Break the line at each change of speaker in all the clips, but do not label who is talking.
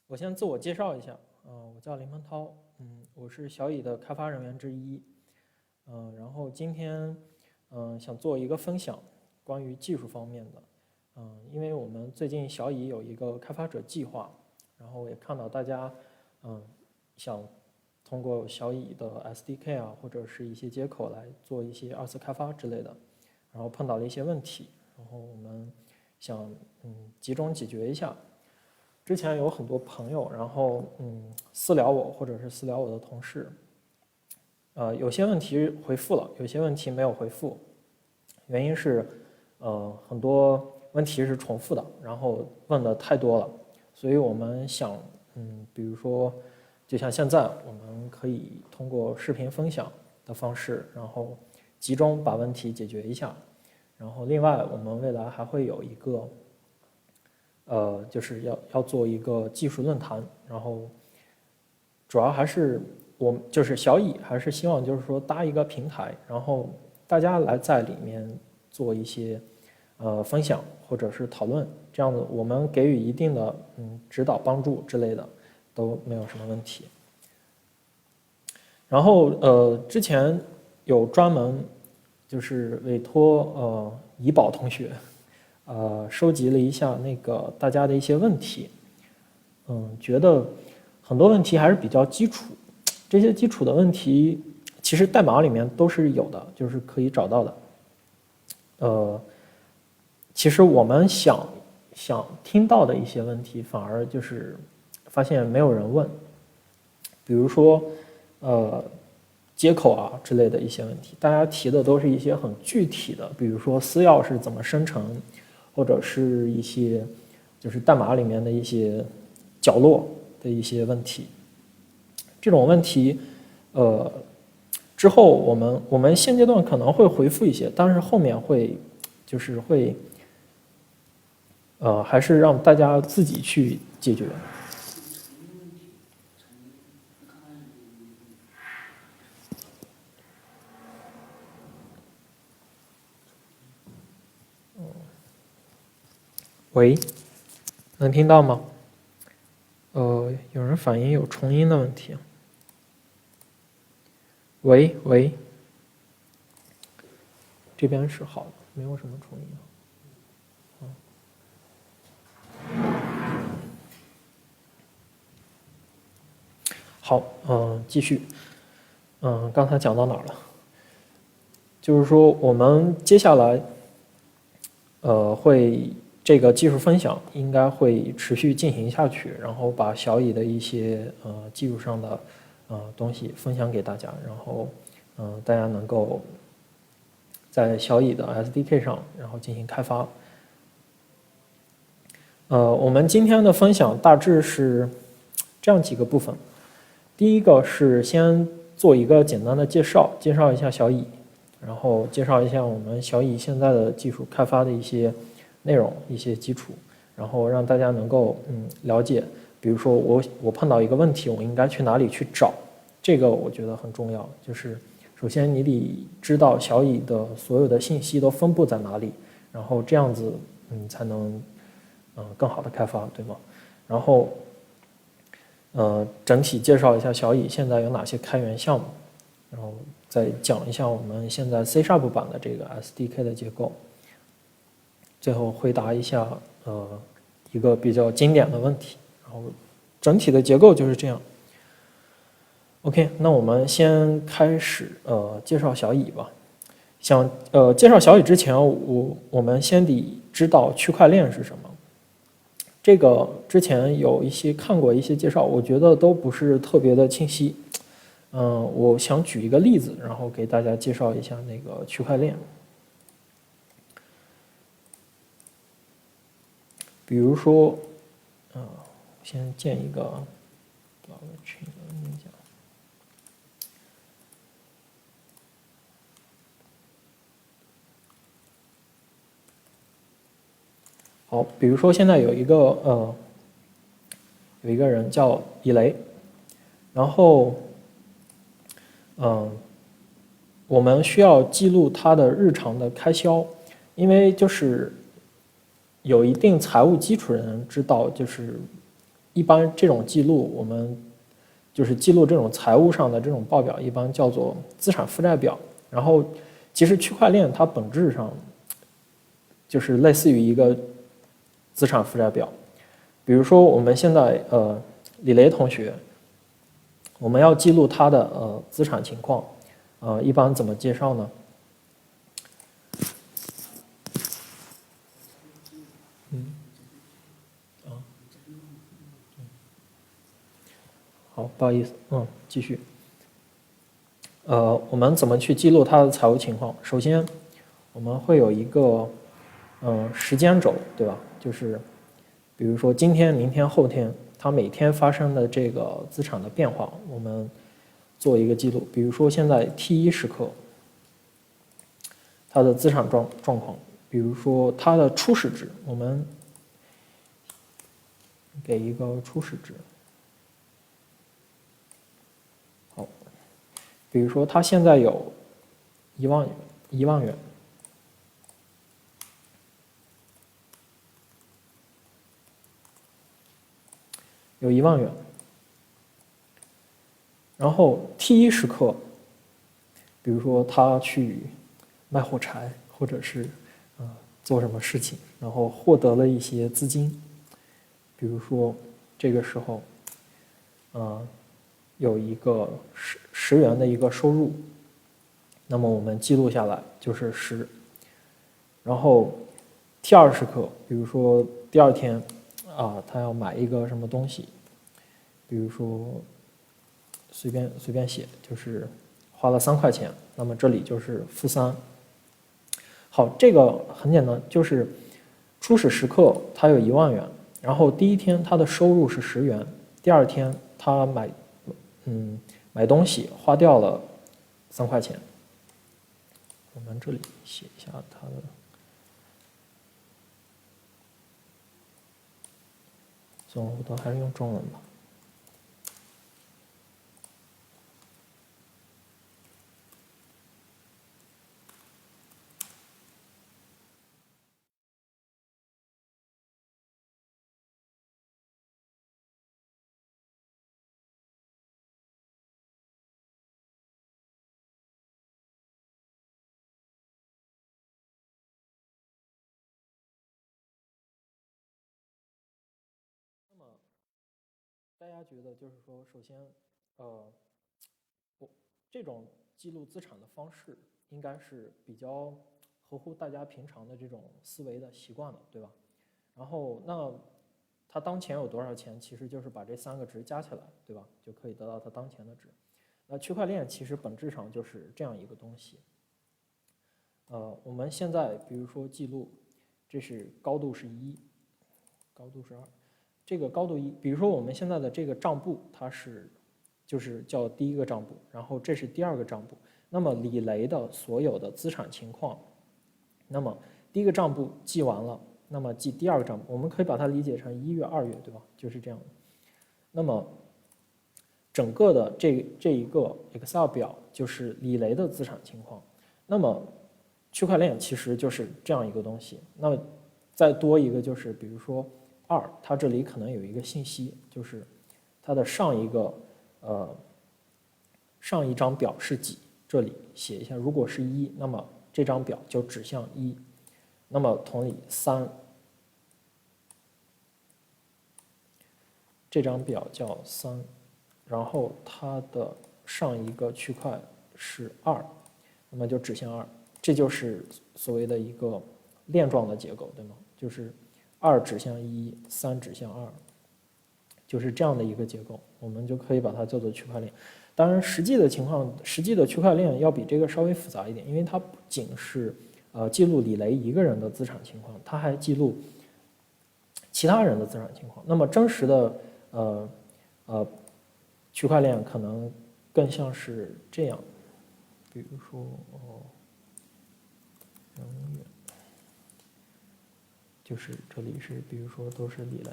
我先自我介绍一下，我叫林鹏涛，我是小蚁的开发人员之一，然后今天，想做一个分享，关于技术方面的，因为我们最近小蚁有一个开发者计划，然后也看到大家，想通过小蚁的 SDK 啊，或者是一些接口来做一些二次开发之类的，然后碰到了一些问题，然后我们想集中解决一下。之前有很多朋友，然后私聊我，或者是私聊我的同事，有些问题回复了，有些问题没有回复，原因是很多问题是重复的，然后问的太多了，所以我们想比如说就像现在，我们可以通过视频分享的方式，然后集中把问题解决一下。然后另外，我们未来还会有一个就是要做一个技术论坛，然后主要还是我就是小蚁还是希望就是说搭一个平台，然后大家来在里面做一些分享或者是讨论，这样子我们给予一定的指导帮助之类的都没有什么问题。然后之前有专门就是委托怡宝同学收集了一下那个大家的一些问题，觉得很多问题还是比较基础，这些基础的问题其实代码里面都是有的，就是可以找到的。其实我们想听到的一些问题，反而就是发现没有人问，比如说接口啊之类的一些问题，大家提的都是一些很具体的，比如说私钥是怎么生成，或者是一些就是代码里面的一些角落的一些问题。这种问题，之后我们现阶段可能会回复一些，但是后面会就是会还是让大家自己去解决。喂，能听到吗？有人反映有重音的问题。喂，这边是好的，没有什么重音。好，继续。刚才讲到哪儿了？就是说我们接下来，会这个技术分享应该会持续进行下去，然后把小蚁的一些技术上的东西分享给大家，然后大家能够在小蚁的 SDK 上然后进行开发。我们今天的分享大致是这样几个部分。第一个是先做一个简单的介绍一下小蚁，然后介绍一下我们小蚁现在的技术开发的一些内容、一些基础，然后让大家能够了解，比如说我碰到一个问题，我应该去哪里去找，这个我觉得很重要。就是首先你得知道小蚁的所有的信息都分布在哪里，然后这样子才能更好的开发，对吗？然后整体介绍一下小蚁现在有哪些开源项目，然后再讲一下我们现在 C# 版的这个 SDK 的结构，最后回答一下一个比较经典的问题，然后整体的结构就是这样。OK， 那我们先开始介绍小蚁吧。介绍小蚁之前，我们先得知道区块链是什么。这个之前有一些看过一些介绍，我觉得都不是特别的清晰。我想举一个例子，然后给大家介绍一下那个区块链。比如说，先建一个 blockchain 的名讲。好，比如说现在有一个人叫以雷，然后我们需要记录他的日常的开销，因为就是有一定财务基础的人知道，就是一般这种记录，我们就是记录这种财务上的这种报表，一般叫做资产负债表。然后，其实区块链它本质上就是类似于一个资产负债表。比如说我们现在李雷同学，我们要记录他的资产情况，一般怎么介绍呢？好，不好意思，继续。我们怎么去记录他的财务情况？首先，我们会有一个时间轴，对吧？就是比如说今天、明天、后天，它每天发生的这个资产的变化，我们做一个记录。比如说现在 T1时刻，它的资产状况，比如说它的初始值，我们给一个初始值。好，比如说它现在有1万元，有1万元。然后 T1时刻，比如说他去卖火柴，或者是做什么事情，然后获得了一些资金，比如说这个时候有一个10元的一个收入，那么我们记录下来就是10。然后 T2时刻，比如说第二天他要买一个什么东西，比如说随便写，就是花了3块钱，那么这里就是-3。好，这个很简单，就是初始时刻他有1万元，然后第一天他的收入是10元，第二天他买东西花掉了3块钱。我们这里写一下他的，算了，我都还是用中文吧。大家觉得就是说，首先，这种记录资产的方式应该是比较合乎大家平常的这种思维的习惯的，对吧？然后，那他当前有多少钱，其实就是把这3个值加起来，对吧？就可以得到他当前的值。那区块链其实本质上就是这样一个东西。我们现在比如说记录，这是高度是1，高度是2。这个高度1，比如说我们现在的这个账簿，它就是叫第一个账簿，然后这是第二个账簿。那么李雷的所有的资产情况，那么第一个账簿记完了，那么记第二个账簿，我们可以把它理解成1月、2月，对吧？就是这样的。那么整个的这一个 Excel 表就是李雷的资产情况。那么区块链其实就是这样一个东西。那么再多一个就是，比如说2，它这里可能有一个信息，就是它的上一张表是几，这里写一下。如果是1，那么这张表就指向1。那么同理3，这张表叫3，然后它的上一个区块是2，那么就指向2。这就是所谓的一个链状的结构，对吗？就是2指向1，3指向2，就是这样的一个结构，我们就可以把它叫做区块链。当然，实际的区块链要比这个稍微复杂一点，因为它不仅是记录李雷一个人的资产情况，它还记录其他人的资产情况。那么真实的区块链可能更像是这样，比如说就是这里是比如说都是李雷，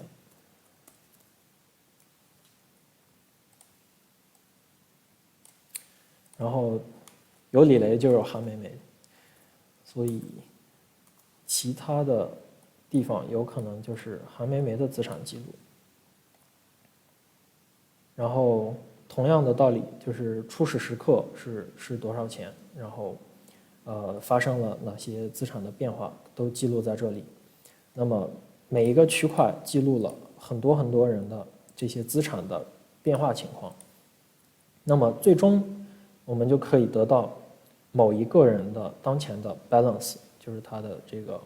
然后有李雷就有韩梅梅，所以其他的地方有可能就是韩梅梅的资产记录。然后同样的道理，就是初始时刻是多少钱，然后发生了哪些资产的变化都记录在这里。那么每一个区块记录了很多很多人的这些资产的变化情况。那么最终我们就可以得到某一个人的当前的 balance， 就是他的这个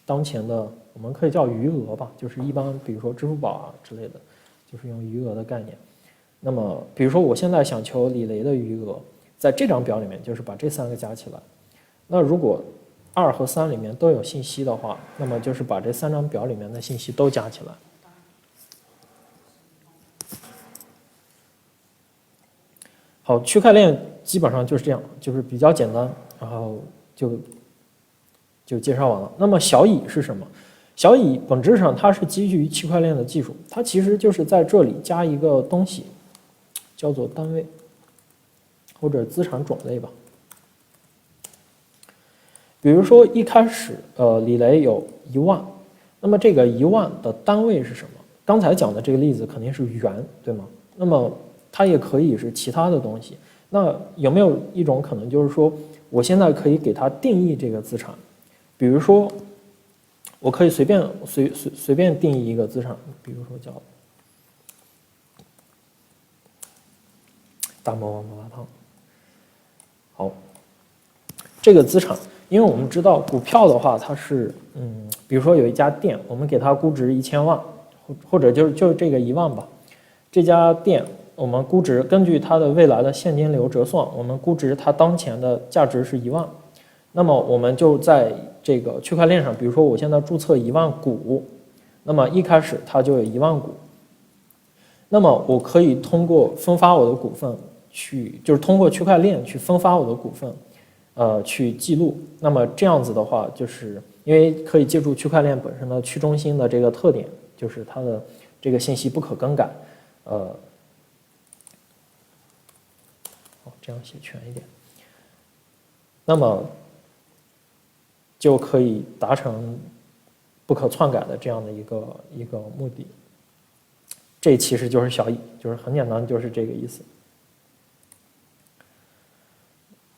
当前的我们可以叫余额吧，就是一般比如说支付宝啊之类的，就是用余额的概念。那么比如说我现在想求李雷的余额，在这张表里面就是把这3个加起来。那如果2和3里面都有信息的话，那么就是把这3张表里面的信息都加起来。好，区块链基本上就是这样，就是比较简单，然后就介绍完了。那么小蚁是什么？小蚁本质上它是基于区块链的技术，它其实就是在这里加一个东西，叫做单位或者资产种类吧。比如说一开始李雷有1万，那么这个1万的单位是什么？刚才讲的这个例子肯定是元，对吗？那么它也可以是其他的东西。那有没有一种可能，就是说我现在可以给它定义这个资产？比如说我可以随便定义一个资产，比如说叫大魔王麻辣烫。好，这个资产，因为我们知道股票的话，它是比如说有一家店，我们给它估值1000万，或者就这个1万吧。这家店我们估值根据它的未来的现金流折算，我们估值它当前的价值是1万。那么我们就在这个区块链上，比如说我现在注册1万股，那么一开始它就有1万股。那么我可以通过分发我的股份就是通过区块链去分发我的股份，去记录。那么这样子的话，就是因为可以借助区块链本身的去中心的这个特点，就是它的这个信息不可更改。这样写全一点。那么就可以达成不可篡改的这样的一个目的。这其实就是小蚁，就是很简单，就是这个意思。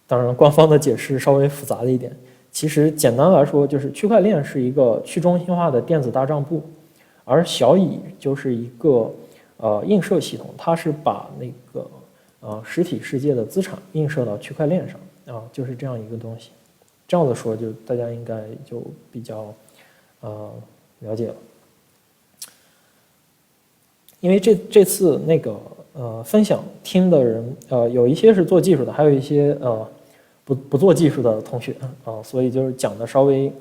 当然，官方的解释稍微复杂了一点。其实简单来说，就是区块链是一个去中心化的电子大账簿，而小蚁就是一个映射系统，它是把那个实体世界的资产映射到区块链上啊，就是这样一个东西。这样子说，就大家应该就比较了解了。因为这次那个分享听的人有一些是做技术的，还有一些不做技术的同学所以就是讲的稍微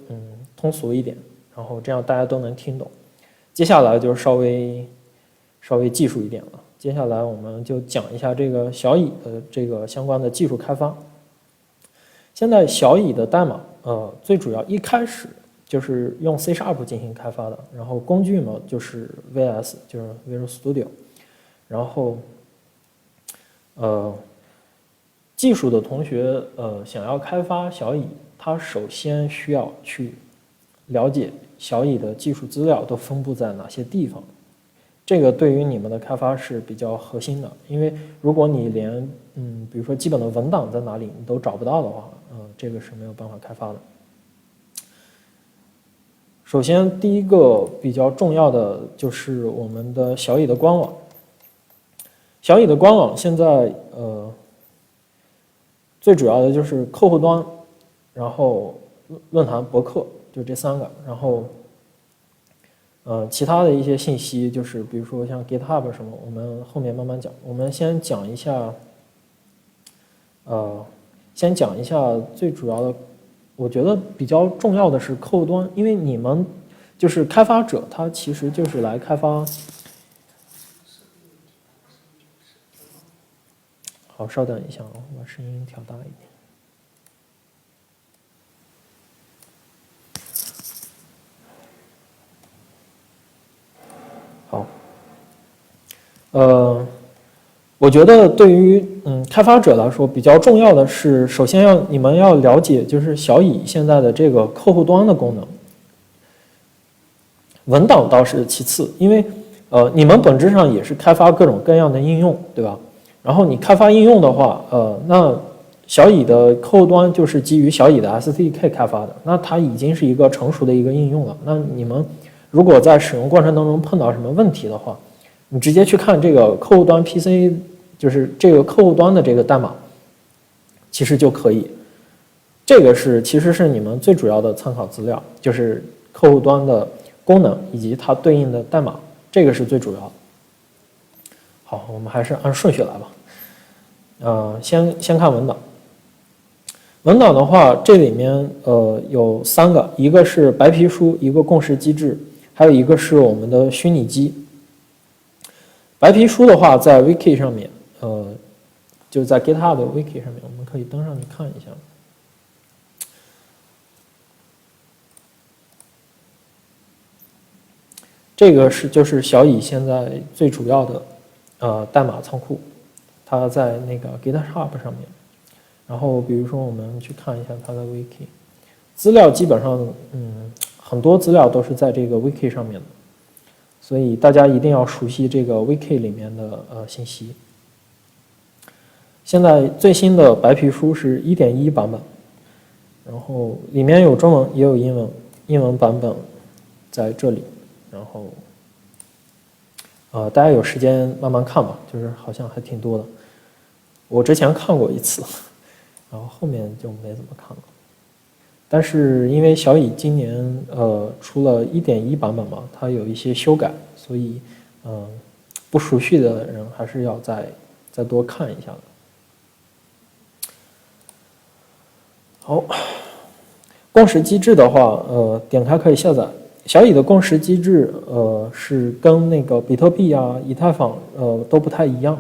通俗一点，然后这样大家都能听懂。接下来就是稍微技术一点了。接下来我们就讲一下这个小蚁的这个相关的技术开发。现在小蚁的代码最主要一开始就是用 C# 进行开发的，然后工具嘛就是 VS， 就是 Visual Studio。然后技术的同学想要开发小蚁，他首先需要去了解小蚁的技术资料都分布在哪些地方。这个对于你们的开发是比较核心的，因为如果你连比如说基本的文档在哪里你都找不到的话，这个是没有办法开发的。首先第一个比较重要的就是我们的小蚁的官网。小蚁的官网现在最主要的就是客户端，然后论坛、博客，就这3个，然后其他的一些信息就是比如说像 GitHub 什么，我们后面慢慢讲。我们先讲一下最主要的，我觉得比较重要的是客户端，因为你们就是开发者，他其实就是来开发。好，稍等一下我把声音调大一点。好，我觉得对于开发者来说比较重要的是，首先你们要了解就是小蚁现在的这个客户端的功能。文档倒是其次，因为你们本质上也是开发各种各样的应用，对吧？然后你开发应用的话，那小蚁的客户端就是基于小蚁的 SDK 开发的，那它已经是一个成熟的一个应用了。那你们如果在使用过程当中碰到什么问题的话，你直接去看这个客户端 PC， 就是这个客户端的这个代码，其实就可以。这个其实是你们最主要的参考资料，就是客户端的功能以及它对应的代码，这个是最主要的。好，我们还是按顺序来吧。先看文档。文档的话，这里面有3个，一个是白皮书，一个共识机制，还有一个是我们的虚拟机。白皮书的话，在 Wiki 上面，就在 GitHub 的 Wiki 上面，我们可以登上去看一下。这个就是小蚁现在最主要的代码仓库，它在那个 GitHub 上面。然后比如说我们去看一下它的 Wiki， 资料基本上很多资料都是在这个 Wiki 上面的，所以大家一定要熟悉这个 Wiki 里面的信息。现在最新的白皮书是 1.1 版本，然后里面有中文也有英文，英文版本在这里。然后大家有时间慢慢看吧，就是好像还挺多的。我之前看过一次，然后后面就没怎么看了。但是因为小蚁今年出了 1.1 版本嘛，它有一些修改，所以不熟悉的人还是要再多看一下的。好，共识机制的话，点开可以下载。小蚁的共识机制，是跟那个比特币啊、以太坊，都不太一样。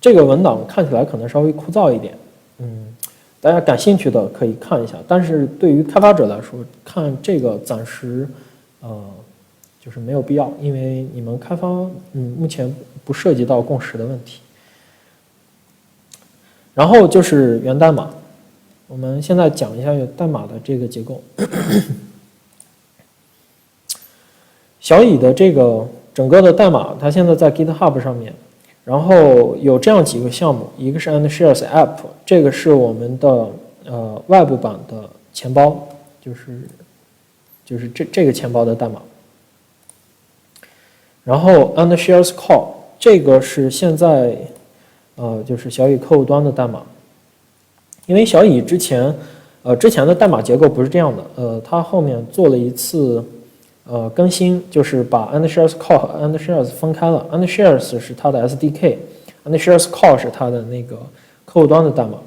这个文档看起来可能稍微枯燥一点，大家感兴趣的可以看一下。但是对于开发者来说，看这个暂时，就是没有必要，因为你们开发，目前不涉及到共识的问题。然后就是源代码，我们现在讲一下代码的这个结构。小蚁的这个整个的代码，它现在在 GitHub 上面，然后有这样几个项目，一个是 AndShares App， 这个是我们的外部版的钱包，就是这个钱包的代码。然后 AndShares Core， 这个是现在就是小蚁客户端的代码，因为小蚁之前的代码结构不是这样的，它后面做了一次。更新，就是把 AndShares Core 和 AndShares 分开了。AndShares 是它的 SDK，AndShares Core 是它的那个客户端的代码。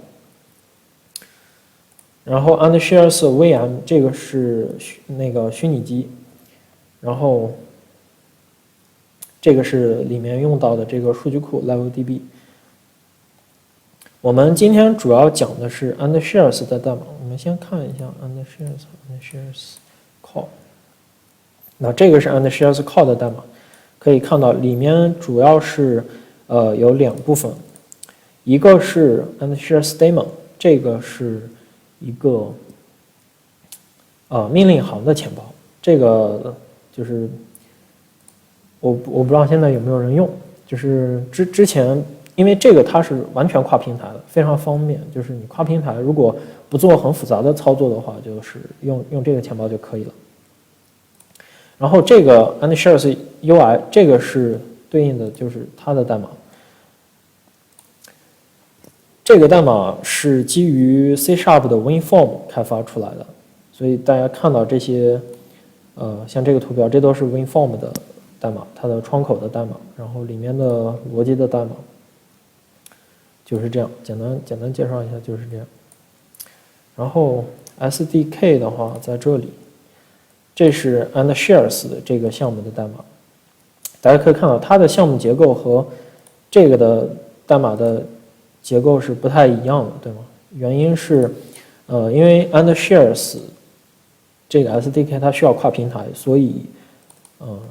然后 AndShares VM 这个是那个虚拟机，然后这个是里面用到的这个数据库 LevelDB。我们今天主要讲的是 AndShares 的代码，我们先看一下 AndShares Core。那这个是 AndShares Core 的代码，可以看到里面主要是有2部分，一个是 AndShares Daemon， 这个是一个命令行的钱包，这个就是我不知道现在有没有人用，就是之前因为这个它是完全跨平台的，非常方便，就是你跨平台如果不做很复杂的操作的话，就是用这个钱包就可以了。然后这个 AndShares UI 这个是对应的就是它的代码，这个代码是基于 C# 的 WinForm 开发出来的，所以大家看到这些像这个图标，这都是 WinForm 的代码，它的窗口的代码，然后里面的逻辑的代码就是这样，简单介绍一下就是这样。然后 SDK 的话在这里。这是 AndShares 的这个项目的代码，大家可以看到它的项目结构和这个的代码的结构是不太一样的，对吗？原因是，因为 AndShares 这个 SDK 它需要跨平台，所以，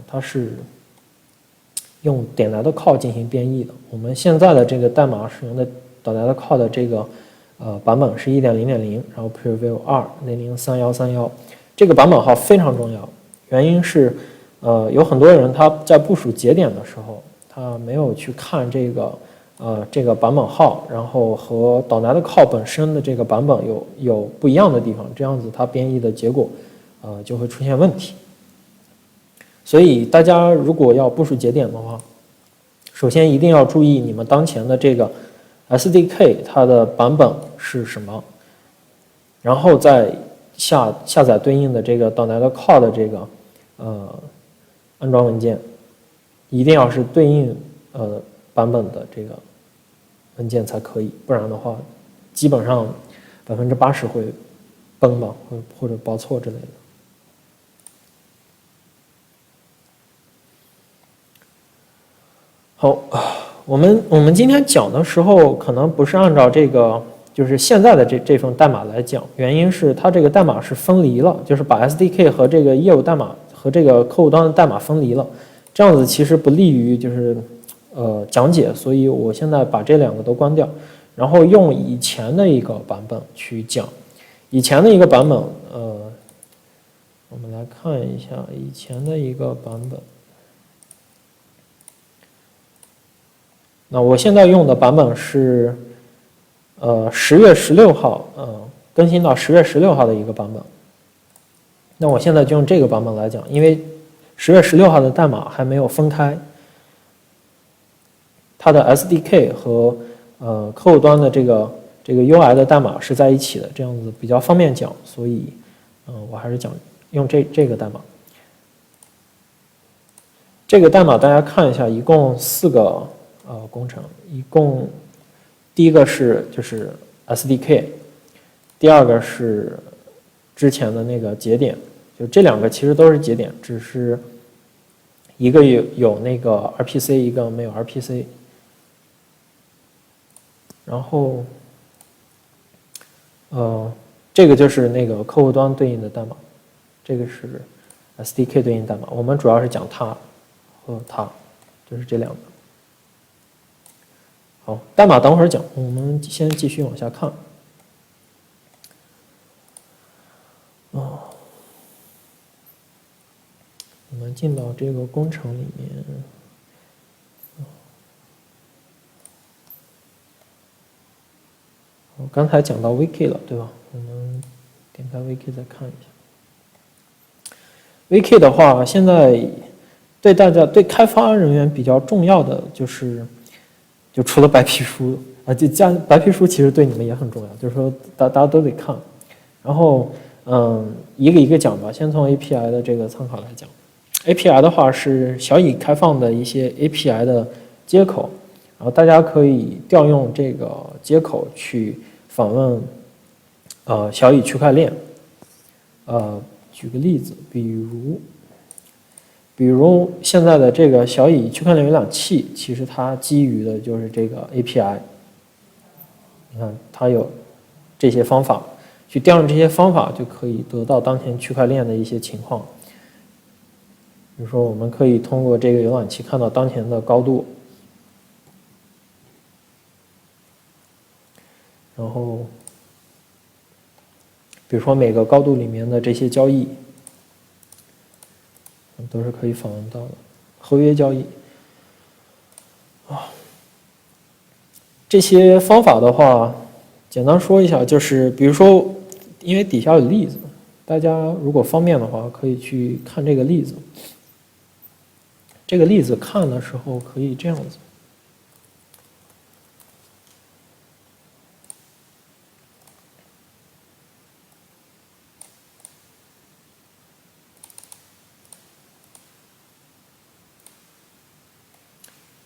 它是用点来的 call 进行编译的。我们现在的这个代码使用的点来的 call 的这个版本是 1.0.0， 然后 Preview 2.0.3.1.3.1。这个版本号非常重要，原因是有很多人他在部署节点的时候，他没有去看这个版本号，然后和.NET Core 本身的这个版本有不一样的地方，这样子它编译的结果就会出现问题。所以大家如果要部署节点的话，首先一定要注意你们当前的这个 SDK 它的版本是什么，然后再下载对应的这个.NET Core 的这个安装文件，一定要是对应版本的这个文件才可以，不然的话基本上80%会崩吧，或者报错之类的。好，我们今天讲的时候可能不是按照这个就是现在的这份代码来讲，原因是它这个代码是分离了，就是把 SDK 和这个业务代码和这个客户端的代码分离了，这样子其实不利于就是讲解，所以我现在把这两个都关掉，然后用以前的一个版本去讲。以前的一个版本，我们来看一下以前的一个版本。那我现在用的版本是10月16号，更新到10月16号的一个版本。那我现在就用这个版本来讲，因为10月16号的代码还没有分开，它的 SDK 和客户端的这个 UI 的代码是在一起的，这样子比较方便讲，所以我还是讲用这个代码。这个代码大家看一下，一共4个工程，一共第一个就是 SDK， 第二个是之前的那个节点，就这两个其实都是节点，只是一个有那个 RPC， 一个没有 RPC。然后这个就是那个客户端对应的代码，这个是 SDK 对应代码，我们主要是讲它和它，就是这两个。好，代码等会儿讲，我们先继续往下看。我们进到这个工程里面。我刚才讲到 Wiki 了，对吧？我们点开 Wiki 再看一下。Wiki 的话，现在对大家对开发人员比较重要的就除了白皮书啊，就白皮书其实对你们也很重要，就是说大家都得看。然后一个一个讲吧，先从 API 的这个参考来讲。API 的话是小蚁开放的一些 API 的接口，然后大家可以调用这个接口去访问小蚁区块链。举个例子，比如现在的这个小蚁区块链浏览器，其实它基于的就是这个 API。你看，它有这些方法，去调用这些方法就可以得到当前区块链的一些情况。比如说，我们可以通过这个浏览器看到当前的高度，然后比如说每个高度里面的这些交易都是可以访问到的，合约交易这些方法的话，简单说一下，就是比如说，因为底下有例子，大家如果方便的话，可以去看这个例子。这个例子看的时候可以这样子。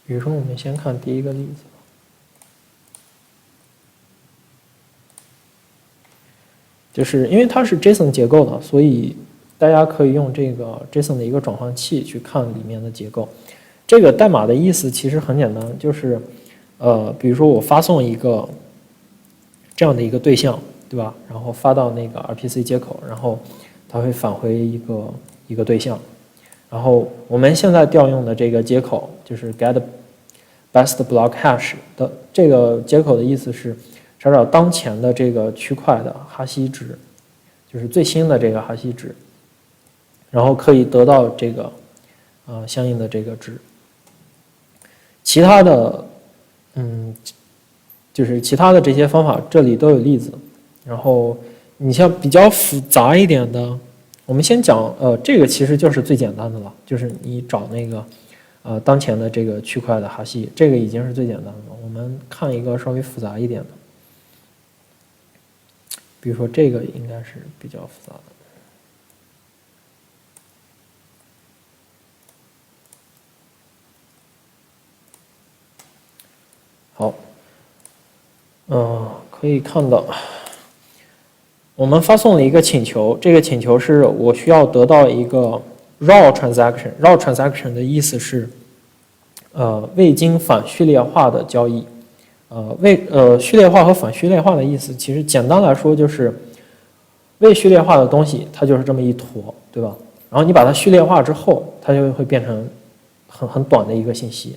比如说，我们先看第一个例子，就是因为它是 JSON 结构的，所以大家可以用这个 JSON 的一个转换器去看里面的结构。这个代码的意思其实很简单，就是比如说我发送一个这样的一个对象，对吧？然后发到那个 RPC 接口，然后它会返回一个对象。然后我们现在调用的这个接口就是 get best block hash 的这个接口的意思是找当前的这个区块的哈希值，就是最新的这个哈希值，然后可以得到这个相应的这个值。其他的就是其他的这些方法这里都有例子。然后你像比较复杂一点的，我们先讲这个其实就是最简单的了，就是你找那个当前的这个区块的哈希，这个已经是最简单的了。我们看一个稍微复杂一点的，比如说这个应该是比较复杂的。好，可以看到，我们发送了一个请求，这个请求是我需要得到一个 raw transaction。raw transaction 的意思是，未经反序列化的交易。序列化和反序列化的意思，其实简单来说就是，未序列化的东西它就是这么一坨，对吧？然后你把它序列化之后，它就会变成很短的一个信息，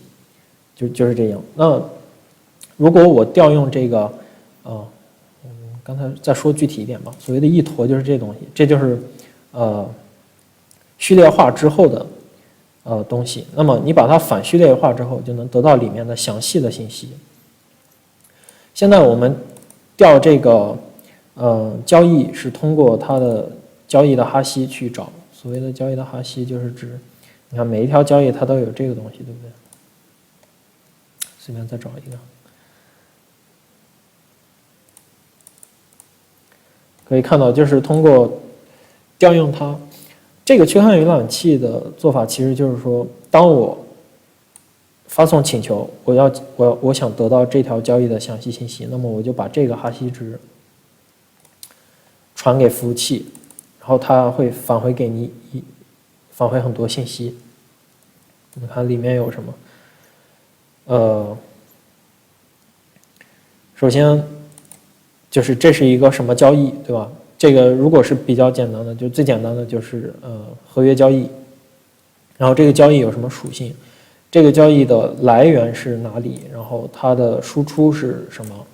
就是这样。那如果我调用这个，刚才再说具体一点吧。所谓的一坨就是这东西，这就是序列化之后的东西。那么你把它反序列化之后，就能得到里面的详细的信息。现在我们调这个交易是通过它的交易的哈希去找。所谓的交易的哈希就是指，你看每一条交易它都有这个东西，对不对？随便再找一个。可以看到，就是通过调用它，这个缺憾浏览器的做法，其实就是说，当我发送请求，我想得到这条交易的详细信息，那么我就把这个哈希值传给服务器，然后它会返回给你返回很多信息。我们看里面有什么？首先就是这是一个什么交易，对吧？这个如果是比较简单的，就最简单的就是合约交易。然后这个交易有什么属性？这个交易的来源是哪里？然后它的输出是什么？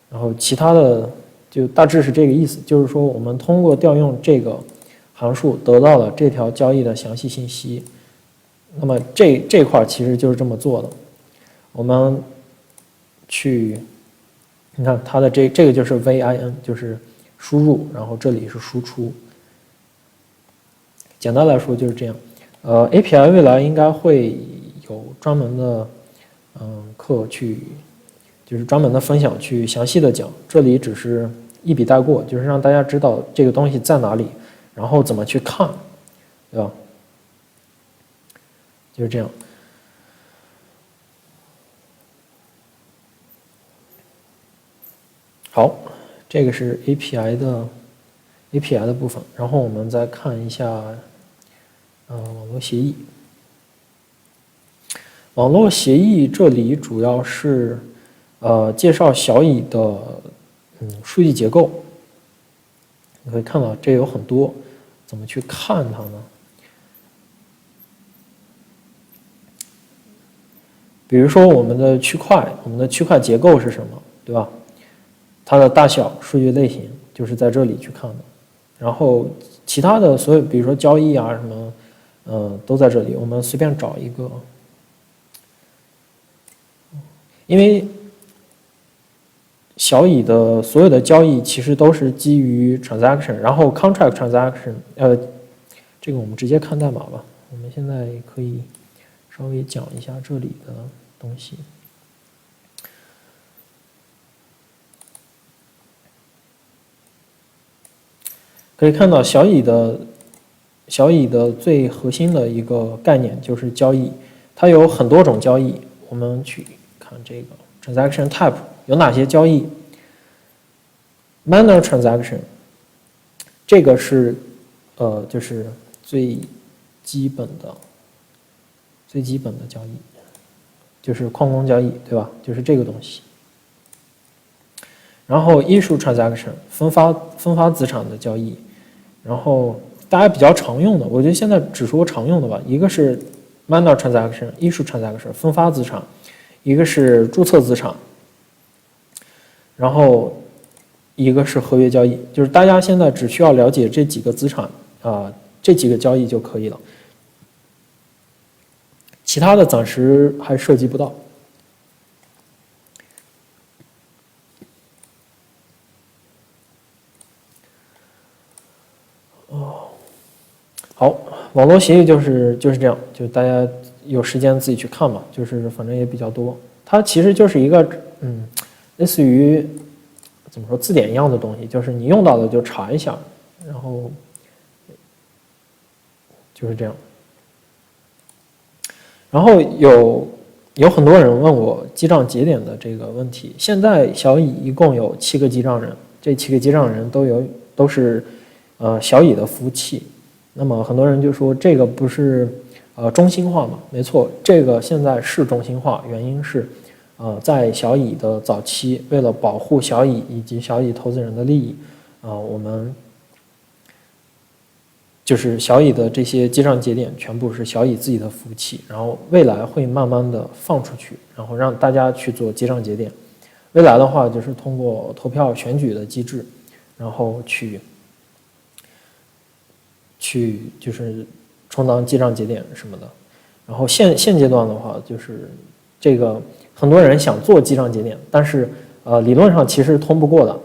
然后其他的就大致是这个意思，就是说我们通过调用这个函数得到了这条交易的详细信息。那么这块其实就是这么做的。我们去，你看它的这个就是 VIN， 就是输入，然后这里是输出。简单来说就是这样。API 未来应该会有专门的课去，就是专门的分享去详细的讲，这里只是一笔带过，就是让大家知道这个东西在哪里，然后怎么去看，对吧？就是这样。好，这个是 API 的部分，然后我们再看一下网络协议。网络协议这里主要是介绍小蚁的数据结构。你可以看到这有很多，怎么去看它呢？比如说我们的区块结构是什么，对吧？它的大小、数据类型就是在这里去看的。然后其他的所有，比如说交易啊什么，都在这里。我们随便找一个，因为小蚁的所有的交易其实都是基于 transaction， 然后 contract transaction， 这个我们直接看代码吧。我们现在可以稍微讲一下这里的东西。可以看到小蚁的最核心的一个概念就是交易，它有很多种交易。我们去看这个 transaction type 有哪些交易。Minor transaction 这个是就是最基本的交易，就是矿工交易，对吧？就是这个东西。然后 issue transaction 分发资产的交易。然后大家比较常用的，我觉得现在只说常用的吧。一个是 minor transaction、issue transaction 分发资产，一个是注册资产，然后一个是合约交易。就是大家现在只需要了解这几个资产这几个交易就可以了。其他的暂时还涉及不到。好，网络协议就是这样，就大家有时间自己去看嘛，就是反正也比较多。它其实就是一个类似于怎么说字典一样的东西，就是你用到的就查一下，然后就是这样。然后有很多人问我记账节点的这个问题。现在小蚁一共有7个记账人，这7个记账人都是小蚁的服务器。那么很多人就说这个不是中心化吗？没错，这个现在是中心化，原因是在小蚁的早期，为了保护小蚁以及小蚁投资人的利益，我们就是小蚁的这些记账节点全部是小蚁自己的服务器，然后未来会慢慢的放出去，然后让大家去做记账节点。未来的话就是通过投票选举的机制，然后去就是充当记账节点什么的。然后现阶段的话，就是这个很多人想做记账节点，但是理论上其实通不过的，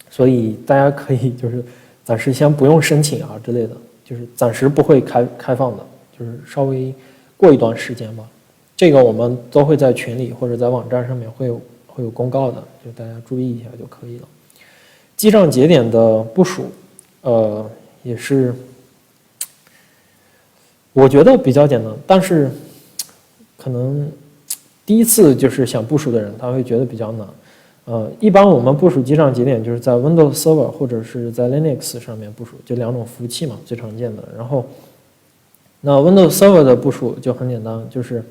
所以大家可以就是暂时先不用申请啊之类的，就是暂时不会开放的，就是稍微过一段时间吧。这个我们都会在群里或者在网站上面会有公告的，就大家注意一下就可以了。记账节点的部署，也是我觉得比较简单，但是可能第一次就是想部署的人他会觉得比较难。一般我们部署记账节点就是在 Windows Server 或者是在 Linux 上面部署，就2种服务器嘛，最常见的。然后那 Windows Server 的部署就很简单，就是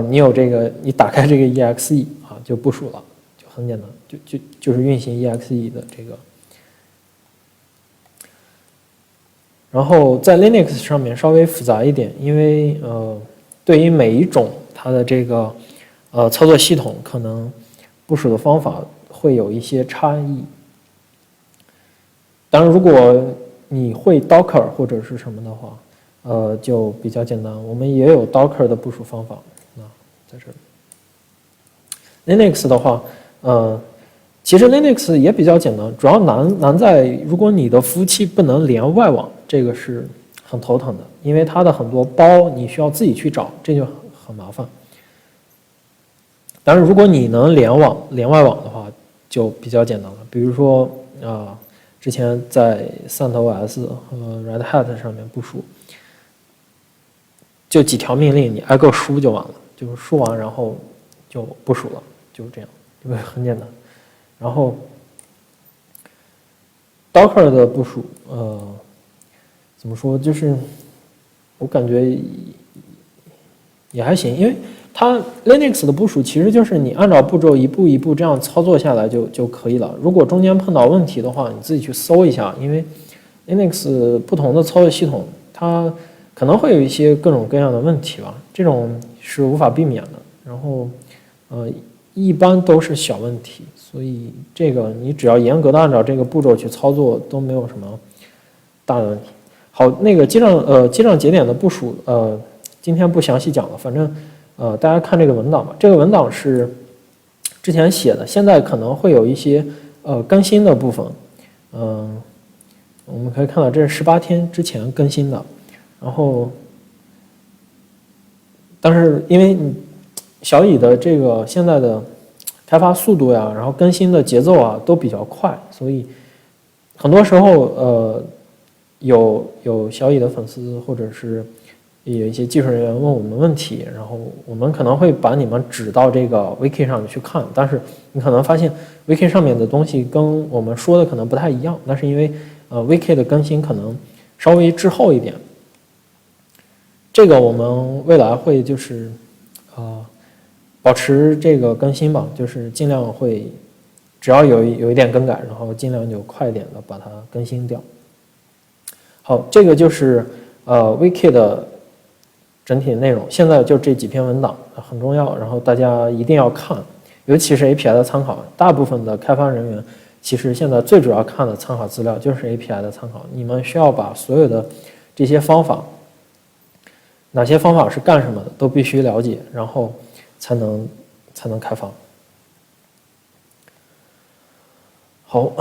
你有这个，你打开这个 EXE 啊，就部署了，就很简单，就是运行 EXE 的这个。然后在 Linux 上面稍微复杂一点，因为对于每一种它的这个操作系统，可能部署的方法会有一些差异。当然，如果你会 Docker 或者是什么的话，就比较简单。我们也有 Docker 的部署方法。在这里 ，Linux 的话，其实 Linux 也比较简单，主要难在如果你的服务器不能连外网，这个是很头疼的，因为它的很多包你需要自己去找，这就很麻烦。当然，如果你能连外网的话，就比较简单了。比如说之前在 CentOS 和 Red Hat 上面部署，就几条命令你挨个输就完了，就输完然后就部署了，就是这样，就很简单。然后 Docker 的部署，怎么说，就是我感觉也还行，因为它 Linux 的部署其实就是你按照步骤一步一步这样操作下来就可以了。如果中间碰到问题的话，你自己去搜一下，因为 Linux 不同的操作系统它可能会有一些各种各样的问题吧，这种是无法避免的。然后一般都是小问题，所以这个你只要严格的按照这个步骤去操作都没有什么大的问题。好，那个记账节点的部署，今天不详细讲了，反正大家看这个文档吧。这个文档是之前写的，现在可能会有一些更新的部分。我们可以看到这是18天之前更新的，然后但是因为小蚁的这个现在的开发速度呀，然后更新的节奏啊都比较快，所以很多时候有小蚁的粉丝或者是有一些技术人员问我们问题，然后我们可能会把你们指到这个 Wiki 上去看，但是你可能发现 Wiki 上面的东西跟我们说的可能不太一样，那是因为Wiki 的更新可能稍微滞后一点。这个我们未来会就是保持这个更新吧，就是尽量会只要有一点更改，然后尽量就快一点的把它更新掉。好，这个就是Wiki 的整体内容，现在就这几篇文档很重要，然后大家一定要看，尤其是 API 的参考。大部分的开发人员其实现在最主要看的参考资料就是 API 的参考，你们需要把所有的这些方法哪些方法是干什么的，都必须了解，然后才能开发。好，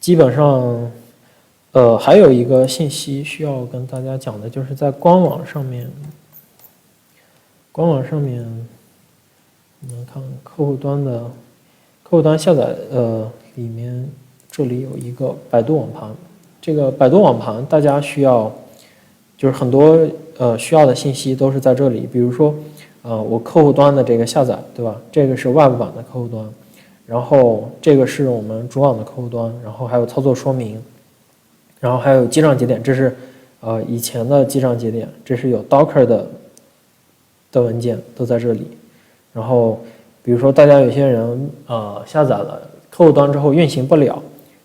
基本上，还有一个信息需要跟大家讲的，就是在官网上面，我们看客户端下载，里面这里有一个百度网盘，这个百度网盘大家需要，就是很多需要的信息都是在这里，比如说，我客户端的这个下载，对吧？这个是 Web 版的客户端。然后这个是我们主网的客户端，然后还有操作说明，然后还有记账节点，这是以前的记账节点，这是有 Docker 的文件都在这里。然后比如说大家有些人下载了客户端之后运行不了，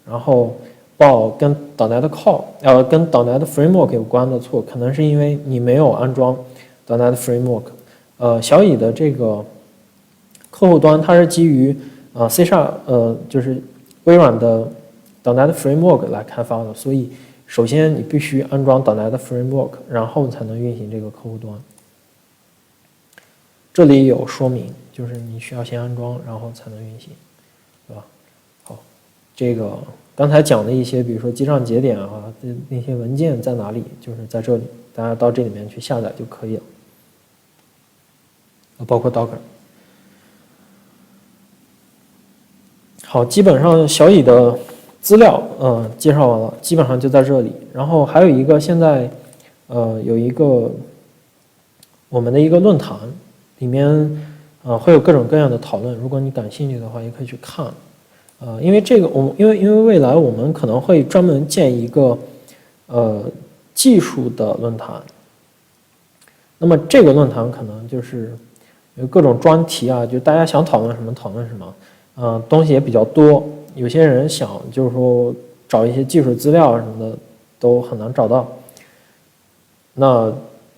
然后报跟 .NET Core 跟 .NET Framework 有关的错，可能是因为你没有安装 .NET Framework。小蚁的这个客户端它是基于C#就是微软的 .NET Framework 来开发的，所以首先你必须安装 .NET Framework， 然后才能运行这个客户端。这里有说明，就是你需要先安装，然后才能运行，对吧？好，这个刚才讲的一些，比如说记账节点啊，那些文件在哪里，就是在这里，大家到这里面去下载就可以了，包括 Docker。好，基本上小蚁的资料介绍完了，基本上就在这里。然后还有一个现在有一个我们的一个论坛，里面会有各种各样的讨论，如果你感兴趣的话，也可以去看。因为这个因为未来我们可能会专门建一个技术的论坛。那么这个论坛可能就是有各种专题啊，就大家想讨论什么讨论什么。东西也比较多，有些人想就是说找一些技术资料什么的都很难找到。那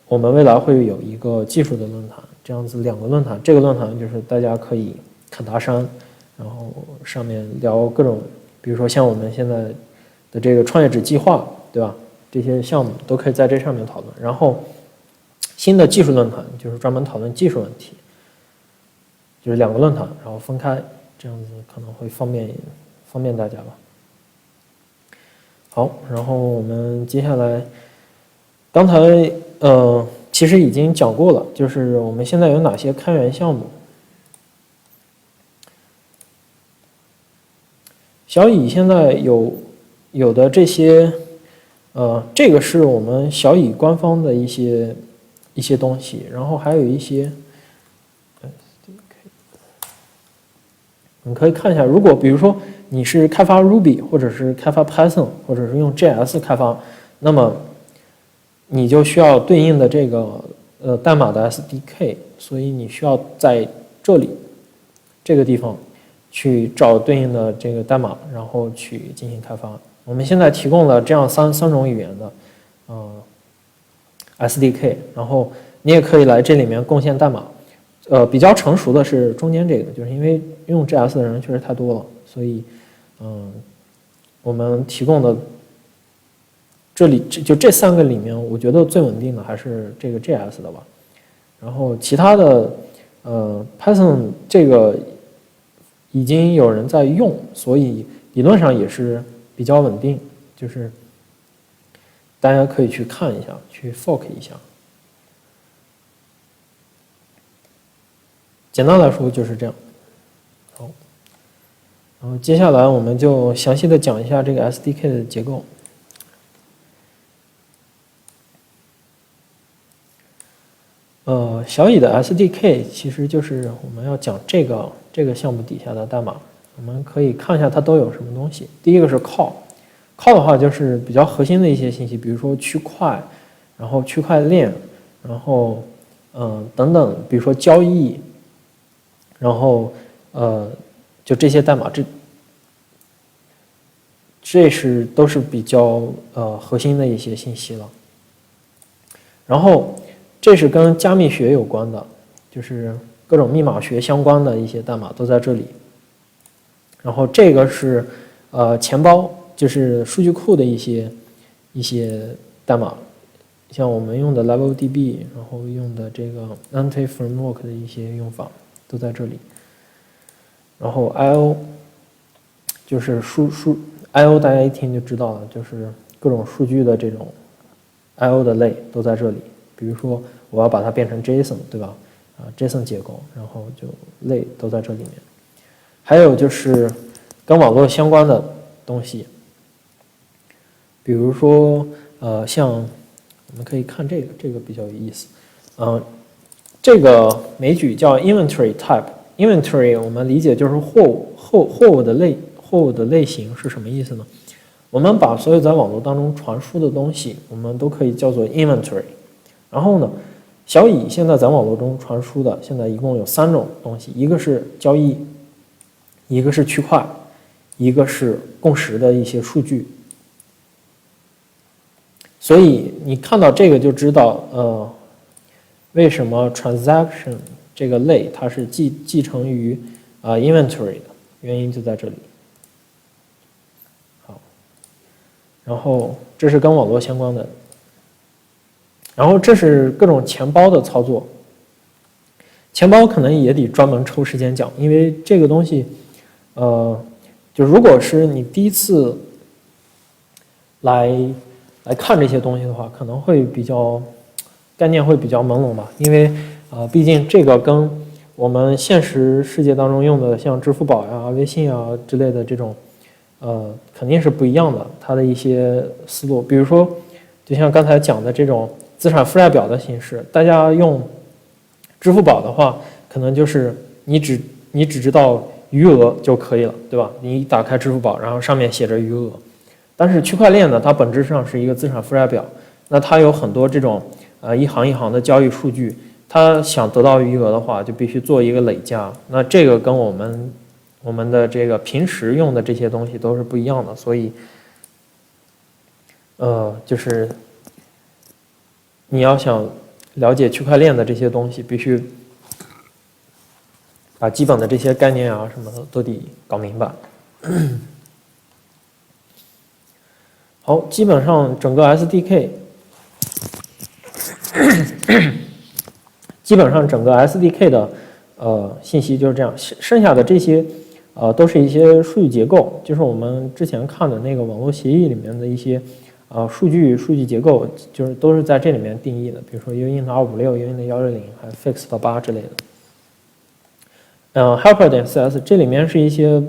我们未来会有一个技术的论坛，这样子2个论坛，这个论坛就是大家可以侃大山，然后上面聊各种，比如说像我们现在的这个创业者计划，对吧？这些项目都可以在这上面讨论。然后新的技术论坛就是专门讨论技术问题，就是2个论坛，然后分开。这样子可能会方便大家吧。好，然后我们接下来，刚才其实已经讲过了，就是我们现在有哪些开源项目。小蚁现在有的这些，这个是我们小蚁官方的一些东西，然后还有一些。你可以看一下，如果比如说你是开发 Ruby 或者是开发 Python 或者是用 JS 开发，那么你就需要对应的这个代码的 SDK， 所以你需要在这里这个地方去找对应的这个代码，然后去进行开发。我们现在提供了这样三种语言的SDK， 然后你也可以来这里面贡献代码。比较成熟的是中间这个，就是因为用 JS 的人确实太多了，所以我们提供的这里就这3个里面，我觉得最稳定的还是这个 JS 的吧。然后其他的Python 这个已经有人在用，所以理论上也是比较稳定，就是大家可以去看一下，去 fork 一下。简单来说就是这样。好，然后接下来我们就详细的讲一下这个 SDK 的结构。小蚁的 SDK 其实就是我们要讲这个项目底下的代码，我们可以看一下它都有什么东西。第一个是 call 的话就是比较核心的一些信息，比如说区块，然后区块链，然后等等，比如说交易。然后就这些代码，这都是比较核心的一些信息了。然后这是跟加密学有关的，就是各种密码学相关的一些代码都在这里。然后这个是钱包，就是数据库的一一些代码，像我们用的 LevelDB， 然后用的这个 Entity Framework 的一些用法都在这里。然后 I/O 就是I/O 大家一听就知道了，就是各种数据的这种 I/O 的类都在这里。比如说我要把它变成 JSON， 对吧？JSON 结构，然后就类都在这里面。还有就是跟网络相关的东西，比如说像我们可以看这个比较有意思，这个枚举叫 inventory type。inventory 我们理解就是货物的类型是什么意思呢？我们把所有在网络当中传输的东西，我们都可以叫做 inventory。然后呢，小蚁现在在网络中传输的，现在一共有3种东西，一个是交易，一个是区块，一个是共识的一些数据。所以你看到这个就知道，为什么 transaction 这个类它是继承于inventory 的原因就在这里。好，然后这是跟网络相关的。然后这是各种钱包的操作，钱包可能也得专门抽时间讲，因为这个东西，就如果是你第一次来看这些东西的话，可能会比较概念会比较朦胧吧，因为毕竟这个跟我们现实世界当中用的像支付宝呀、微信啊之类的这种，肯定是不一样的，它的一些思路，比如说，就像刚才讲的这种资产负债表的形式，大家用支付宝的话，可能就是你只知道余额就可以了，对吧？你打开支付宝，然后上面写着余额。但是区块链呢，它本质上是一个资产负债表，那它有很多这种一行一行的交易数据，它想得到余额的话，就必须做一个累加。那这个跟我们的这个平时用的这些东西都是不一样的，所以就是你要想了解区块链的这些东西，必须把基本的这些概念啊什么的都得搞明白。好，基本上整个 SDK， 基本上整个 SDK 的信息就是这样，剩下的这些都是一些数据结构，就是我们之前看的那个网络协议里面的一些数据结构，就是都是在这里面定义的，比如说 uint256、uint160，还有 fixed8之类的。helper.cs 这里面是一些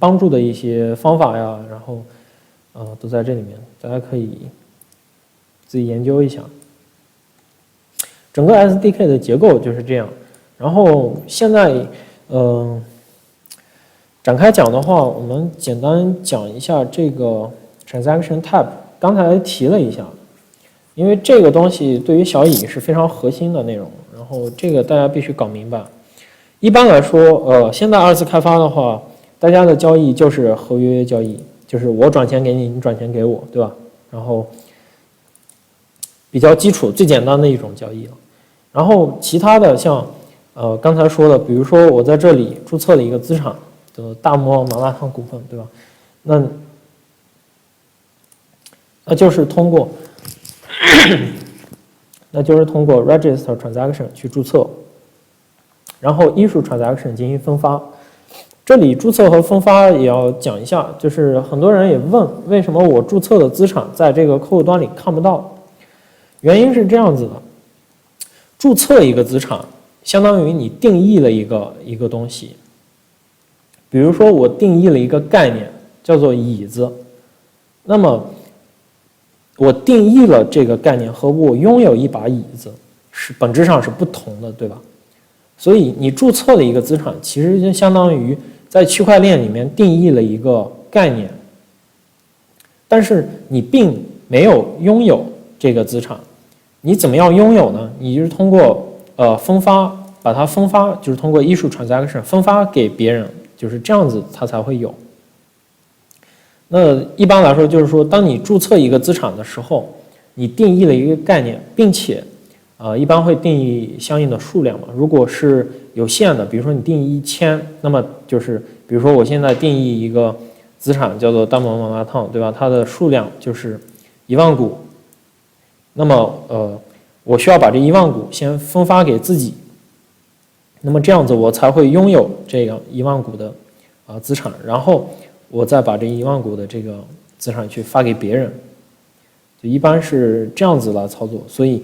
帮助的一些方法呀，然后都在这里面，大家可以自己研究一下。整个 SDK 的结构就是这样。然后现在展开讲的话，我们简单讲一下这个 transaction type。刚才提了一下，因为这个东西对于小蚁是非常核心的内容，然后这个大家必须搞明白。一般来说，现在2次开发的话，大家的交易就是合约交易，就是我转钱给你，你转钱给我，对吧？然后比较基础、最简单的一种交易了。然后其他的像刚才说的，比如说我在这里注册了一个资产的大魔王麻辣烫股份，对吧？那就是通过register transaction 去注册，然后 issue transaction 进行分发。这里注册和分发也要讲一下，就是很多人也问，为什么我注册的资产在这个客户端里看不到？原因是这样子的，注册一个资产，相当于你定义了一个东西。比如说我定义了一个概念，叫做椅子，那么我定义了这个概念和我拥有一把椅子是本质上是不同的，对吧？所以你注册了一个资产，其实就相当于在区块链里面定义了一个概念，但是你并没有拥有这个资产。你怎么样拥有呢？你就是通过分发，把它分发，就是通过 issue transaction 分发给别人，就是这样子它才会有。那一般来说就是说，当你注册一个资产的时候，你定义了一个概念，并且一般会定义相应的数量嘛。如果是有限的，比如说你定义1000，那么就是比如说我现在定义一个资产叫做大魔王麻辣烫，对吧？它的数量就是10000股，那么我需要把这10000股先分发给自己，那么这样子我才会拥有这样10000股的资产，然后我再把这10000股的这个资产去发给别人，就一般是这样子来操作。所以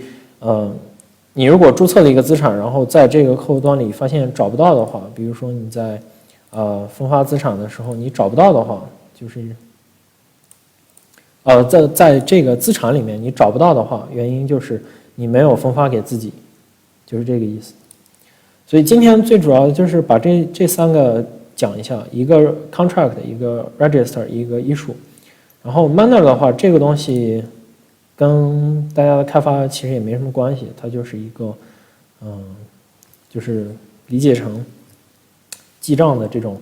你如果注册了一个资产，然后在这个客户端里发现找不到的话，比如说你在分发资产的时候你找不到的话，就是在这个资产里面你找不到的话，原因就是你没有分发给自己，就是这个意思。所以今天最主要的就是把这三个讲一下，一个 contract， 一个 register， 一个 issue。然后 miner 的话，这个东西跟大家的开发其实也没什么关系，它就是一个就是理解成记账的这种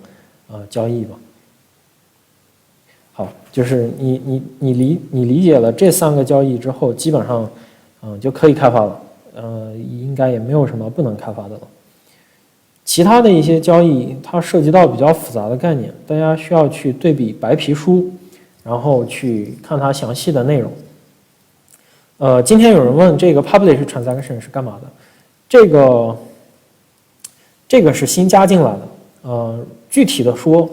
交易吧。好，就是你理解了这三个交易之后，基本上就可以开发了，应该也没有什么不能开发的了。其他的一些交易它涉及到比较复杂的概念，大家需要去对比白皮书，然后去看它详细的内容。今天有人问这个 publish transaction 是干嘛的？这个是新加进来的，具体的说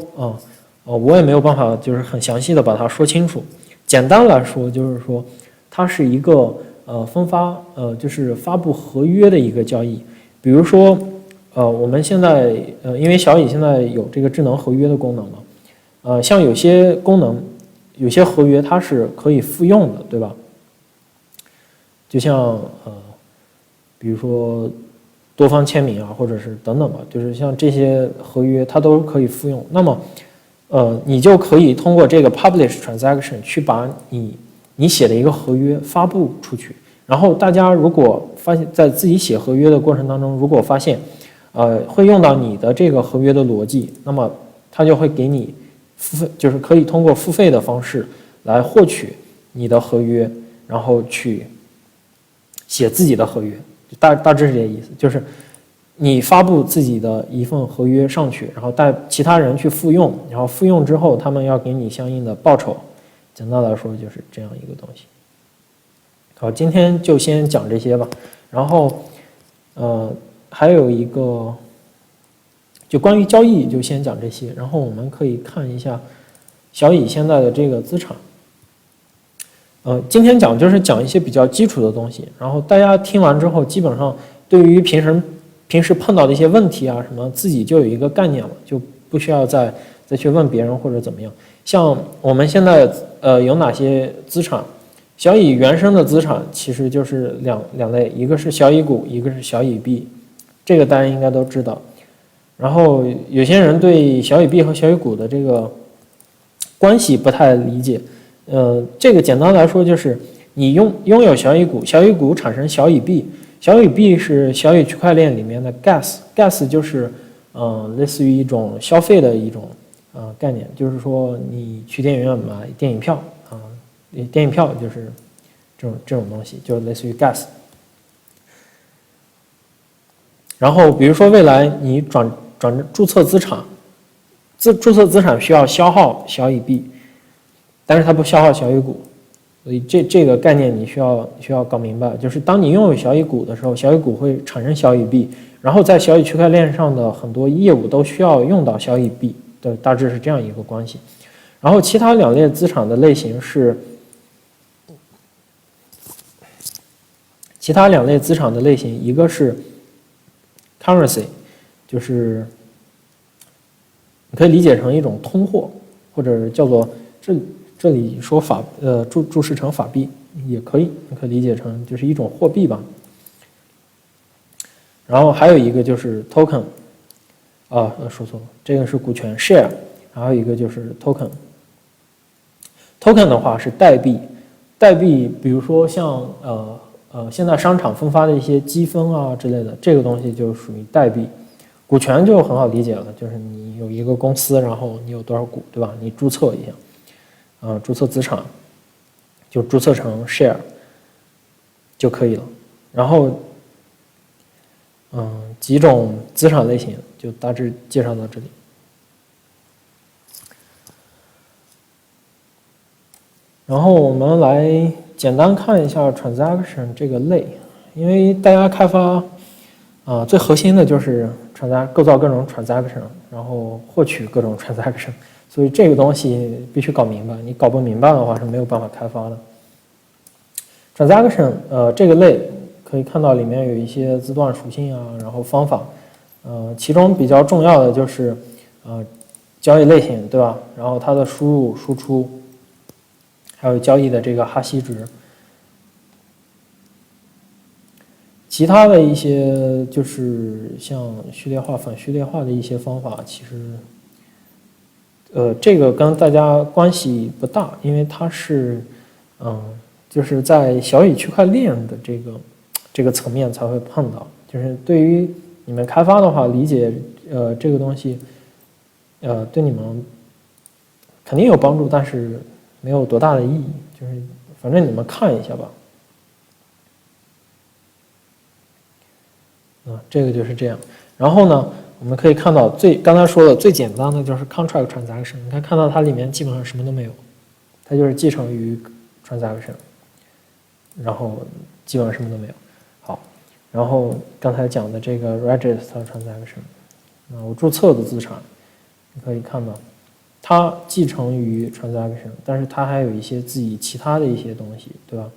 我也没有办法就是很详细的把它说清楚。简单来说就是说，它是一个分发就是发布合约的一个交易。比如说我们现在因为小蚁现在有这个智能合约的功能嘛，像有些功能有些合约它是可以复用的，对吧？就像比如说多方签名啊，或者是等等吧，就是像这些合约它都可以复用。那么你就可以通过这个 publish transaction 去把你写的一个合约发布出去。然后大家如果发现在自己写合约的过程当中，如果发现会用到你的这个合约的逻辑，那么它就会给你付费，就是可以通过付费的方式来获取你的合约，然后去写自己的合约。大致是这个意思，就是你发布自己的一份合约上去，然后带其他人去复用，然后复用之后他们要给你相应的报酬。简单来说就是这样一个东西。好，今天就先讲这些吧。然后还有一个就关于交易就先讲这些，然后我们可以看一下小蚁现在的这个资产。今天就是讲一些比较基础的东西，然后大家听完之后，基本上对于平时碰到的一些问题啊什么，自己就有一个概念了，就不需要再去问别人或者怎么样。像我们现在有哪些资产？小蚁原生的资产其实就是两类，一个是小蚁股，一个是小蚁币，这个大家应该都知道。然后有些人对小蚁币和小蚁股的这个关系不太理解。这个简单来说就是你拥有小蚁股，小蚁股产生小蚁币，小蚁币是小蚁区块链里面的 gas 就是类似于一种消费的一种概念，就是说你去电影院买电影票电影票就是这种东西，就类似于 gas。然后比如说未来你转注册资产，注册资产需要消耗小蚁币，但是它不消耗小蚁股，所以这个概念你需要搞明白，就是当你拥有小蚁股的时候，小蚁股会产生小蚁币，然后在小蚁区块链上的很多业务都需要用到小蚁币，对，大致是这样一个关系。然后其他两类资产的类型是，一个是 currency， 就是你可以理解成一种通货，或者叫做这里说注释成法币也可以，你可以理解成就是一种货币吧。然后还有一个就是 token， 说错了，这个是股权 share， 还有一个就是 token。token 的话是代币，比如说像现在商场分发的一些积分啊之类的，这个东西就属于代币。股权就很好理解了，就是你有一个公司，然后你有多少股，对吧？你注册一下，注册资产就注册成 share 就可以了。然后几种资产类型就大致介绍到这里。然后我们来简单看一下 transaction 这个类，因为大家开发最核心的就是构造各种 transaction， 然后获取各种 transaction， 所以这个东西必须搞明白，你搞不明白的话是没有办法开发的。transaction 这个类可以看到里面有一些字段属性啊，然后方法，其中比较重要的就是交易类型，对吧？然后它的输入、输出，还有交易的这个哈希值。其他的一些就是像序列化、反序列化的一些方法，其实，这个跟大家关系不大，因为它是，就是在小语区块链的这个层面才会碰到。就是对于你们开发的话，理解这个东西，对你们肯定有帮助，但是没有多大的意义。就是反正你们看一下吧。这个就是这样。然后呢，我们可以看到刚才说的最简单的就是 contract transaction， 你看到它里面基本上什么都没有，它就是继承于 transaction， 然后基本上什么都没有。好，然后刚才讲的这个 register transaction， 我注册的资产，你可以看到它继承于 transaction， 但是它还有一些自己其他的一些东西，对吧？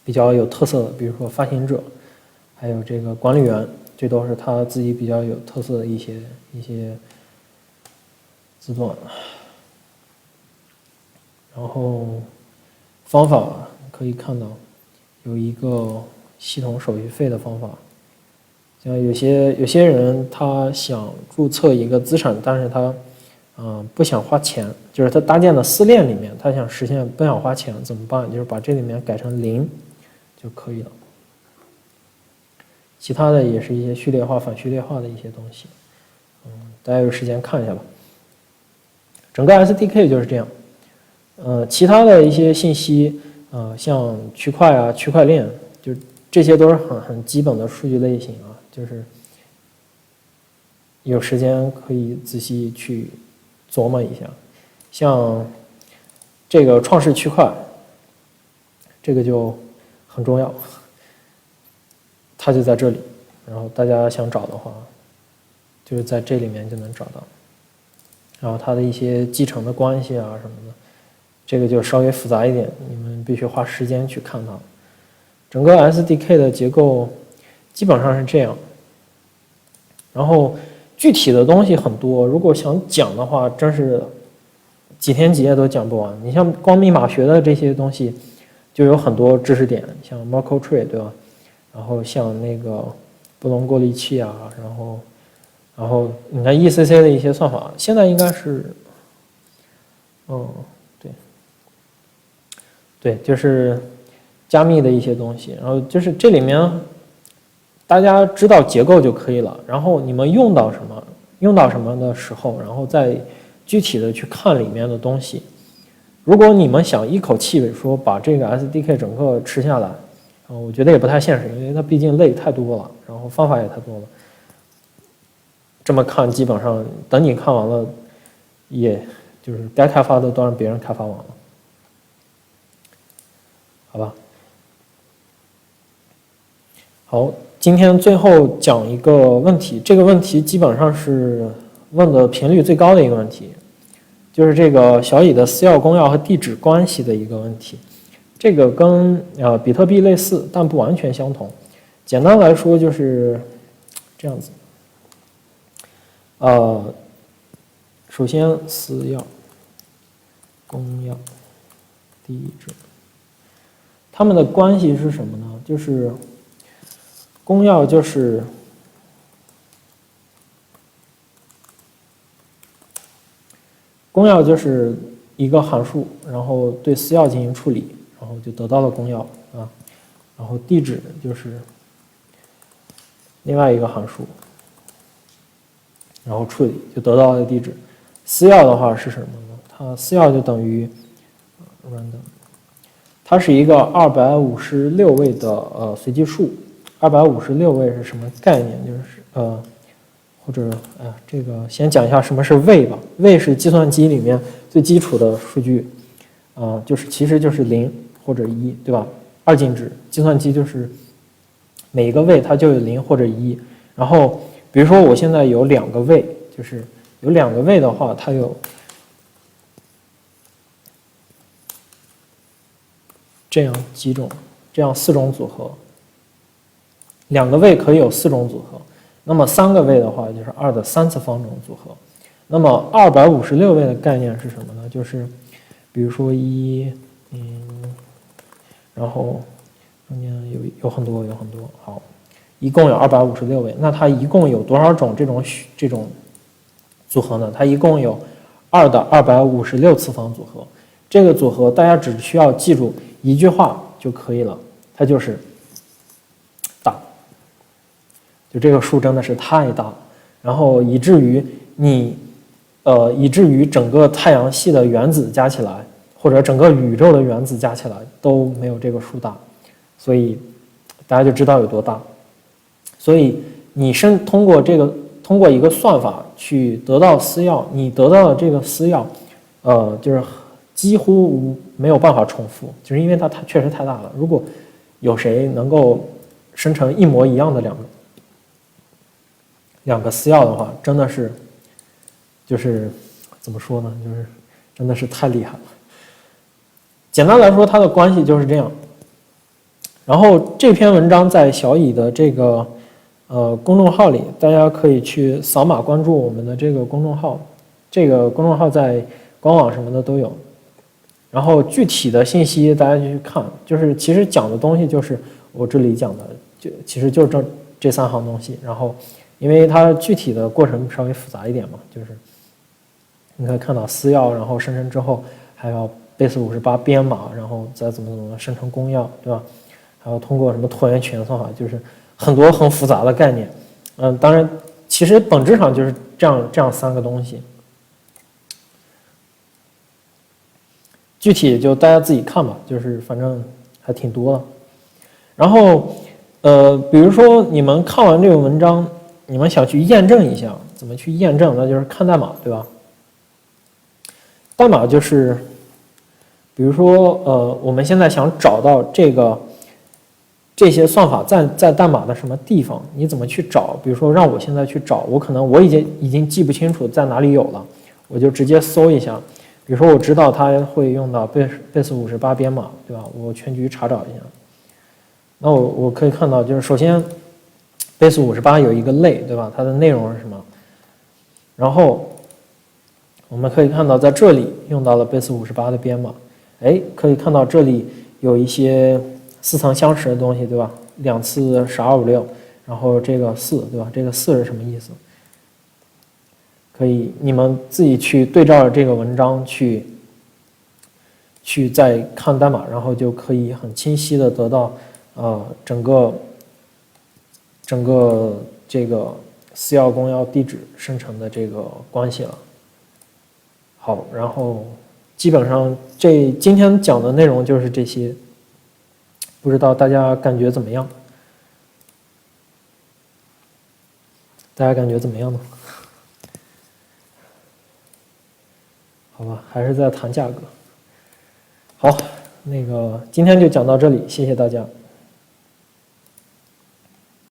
比较有特色的，比如说发行者。还有这个管理员，这都是他自己比较有特色的一些字段。然后方法可以看到有一个系统手续费的方法，像有些人他想注册一个资产，但是他不想花钱，就是他搭建的私链里面他想实现不想花钱怎么办？就是把这里面改成0就可以了。其他的也是一些序列化、反序列化的一些东西，大家有时间看一下吧。整个 SDK 就是这样，其他的一些信息，像区块啊、区块链，就这些都是很基本的数据类型啊，就是有时间可以仔细去琢磨一下。像这个创世区块，这个就很重要。它就在这里，然后大家想找的话，就是在这里面就能找到。然后它的一些继承的关系啊什么的，这个就稍微复杂一点，你们必须花时间去看它。整个 SDK 的结构基本上是这样。然后具体的东西很多，如果想讲的话，真是几天几夜都讲不完。你像光密码学的这些东西，就有很多知识点，像 Merkle Tree， 对吧？然后像那个布隆过滤器啊，然后你看 ECC 的一些算法，现在应该是，对，就是加密的一些东西。然后就是这里面大家知道结构就可以了，然后你们用到什么的时候，然后再具体的去看里面的东西。如果你们想一口气说把这个 SDK 整个吃下来，我觉得也不太现实，因为它毕竟类太多了，然后方法也太多了。这么看，基本上等你看完了，也就是该开发的都让别人开发完了，好吧？好，今天最后讲一个问题，这个问题基本上是问的频率最高的一个问题，就是这个小蚁的私钥、公钥和地址关系的一个问题。这个跟比特币类似，但不完全相同。简单来说就是这样子。首先私钥、公钥、地址，它们的关系是什么呢？就是公钥就是一个函数，然后对私钥进行处理。然后就得到了公钥啊，然后地址就是另外一个函数，然后处理就得到了地址。私钥的话是什么呢？它私钥就等于 random， 它是一个256位的随机数。256位是什么概念？就是或者这个先讲一下什么是位吧。位是计算机里面最基础的数据，其实就是0。或者1，对吧？二进制计算机就是每一个位它就有0或者1，然后比如说我现在有2个位，就是有2个位的话，它有这样几种，这样4种组合，2个位可以有4种组合，那么3个位的话就是2的3次方种组合。那么256位的概念是什么呢？就是比如说然后中间有很多，好，一共有256位，那它一共有多少种这种组合呢？它一共有2的256次方组合。这个组合大家只需要记住一句话就可以了，它就是大。就这个数真的是太大了，然后以至于整个太阳系的原子加起来，或者整个宇宙的原子加起来都没有这个数大，所以大家就知道有多大。所以你通过一个算法去得到私钥，你得到的这个私钥，就是几乎没有办法重复，就是因为它确实太大了。如果有谁能够生成一模一样的两个私钥的话，真的是就是怎么说呢？就是真的是太厉害了。简单来说，它的关系就是这样。然后这篇文章在小乙的这个公众号里，大家可以去扫码关注我们的这个公众号，这个公众号在官网什么的都有。然后具体的信息大家就去看，就是其实讲的东西就是我这里讲的，其实就这3行东西。然后因为它具体的过程稍微复杂一点嘛，就是你可以看到私钥，然后生成之后还要Base58编码，然后再怎么生成公钥，对吧？还要通过什么椭圆曲线算法，就是很多很复杂的概念。当然，其实本质上就是这样3个东西。具体就大家自己看吧，就是反正还挺多的。然后比如说你们看完这个文章，你们想去验证一下，怎么去验证？那就是看代码，对吧？代码就是，比如说我们现在想找到这些算法在代码的什么地方，你怎么去找？比如说让我现在去找，我已经记不清楚在哪里有了，我就直接搜一下。比如说我知道它会用到Base58编码，对吧？我全局查找一下。那我可以看到，就是首先 Base58有一个类，对吧？它的内容是什么？然后我们可以看到在这里用到了Base58的编码。可以看到这里有一些似曾相识的东西，对吧？2次1256，然后这个4，对吧？这个4是什么意思？可以你们自己去对照着这个文章去再看代码，然后就可以很清晰的得到整个这个私钥公钥地址生成的这个关系了。好，然后基本上今天讲的内容就是这些，不知道大家感觉怎么样？大家感觉怎么样呢？好吧，还是在谈价格。好，那个今天就讲到这里，谢谢大家。